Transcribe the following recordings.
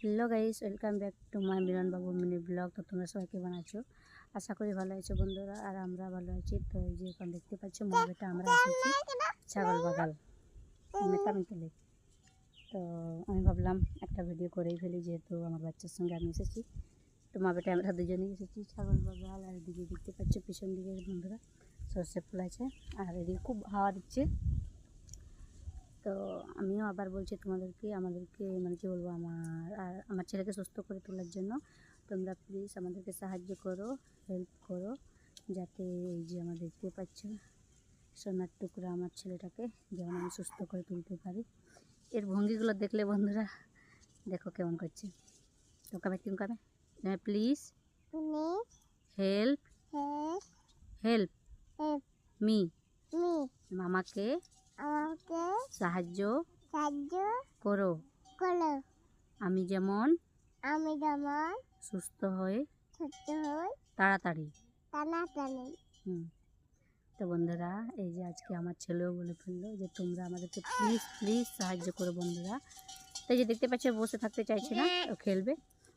Hello guys, welcome back to my Milan Babu mini blog. তো তোমরা সবাই কেমন আছো? আশা করি ভালো আছো বন্ধুরা, আর আমরা ভালো আছি। তো এই যে এখন দেখতে পাচ্ছ মা বেটা আমরা এসেছি ছাগল বাগাল মেকামিতলে। তো আমি ভাবলাম একটা ভিডিও করেই ফেলি, যেহেতু আমার বাচ্চার সঙ্গে আমি এসেছি। তো মা বেটা আমরা দুজনেই এসেছি ছাগল বাগাল। আর এদিকে দেখতে পাচ্ছ পিছন দিকে বন্ধুরা সর্ষে ফুল আছে, আর এদিকে খুব হাওয়া দিচ্ছে। তো আমিও আবার বলছি আমাদেরকে মানে কী বলবো, আমার ছেলেকে সুস্থ করে তোলার জন্য তোমরা প্লিজ আমাদেরকে সাহায্য করো, হেল্প করো, যাতে এই যে আমরা দেখতে পাচ্ছ সোনার টুকরা আমার ছেলেটাকে যেমন আমি সুস্থ করে তুলতে পারি। এর ভঙ্গিগুলো দেখলে বন্ধুরা দেখো কেমন করছে। তো কবে প্লিজ হেল্প হেল্প মি আমাকে সাহায্য করো, আমি যেমন সুস্থ হয়ে তাড়াতাড়ি। তো বন্ধুরা এই যে আজকে আমার ছেলেও বলে ফেললো যে তোমরা আমাদেরকে প্লিজ প্লিজ সাহায্য করো বন্ধুরা। তো এই যে দেখতে পাচ্ছ বসে থাকতে চাইছে না, ও খেলবে।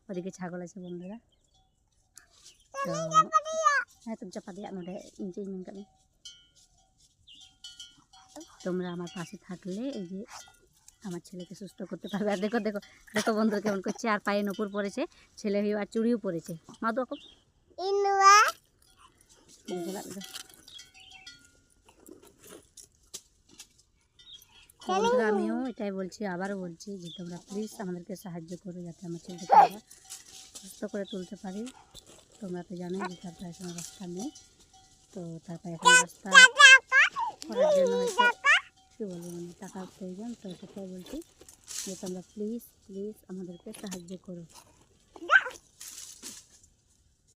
ওদিকে ছাগল আছে বন্ধুরা। তো হ্যাঁ, তুমি চাপা দিয়ে নোটে ইঞ্জিনিয়ারিং করি। তোমরা আমার পাশে থাকলে এই যে আমার ছেলেকে সুস্থ করতে পারবে। আর দেখো দেখো দেখো বন্ধুরা কেমন করছে, আর পায়ে নপুর পড়েছে, ছেলে হয়ে আর চুড়িও পড়েছে। মা তো বন্ধুরা আমিও এটাই বলছি, আবারও বলছি যে তোমরা প্লিজ আমাদেরকে সাহায্য করো, যাতে আমার ছেলেকে আমরা সুস্থ করে তুলতে পারি। তোমরা তো জানোই যে তার পায়ে কোনো রাস্তা নেই। তো তার পায়ে এখন রাস্তা করার জন্য হয়তো কী বলবো, মানে টাকার প্রয়োজন। তো সেটাই বলছি যে তোমরা প্লিজ প্লিজ আমাদেরকে সাহায্য করো।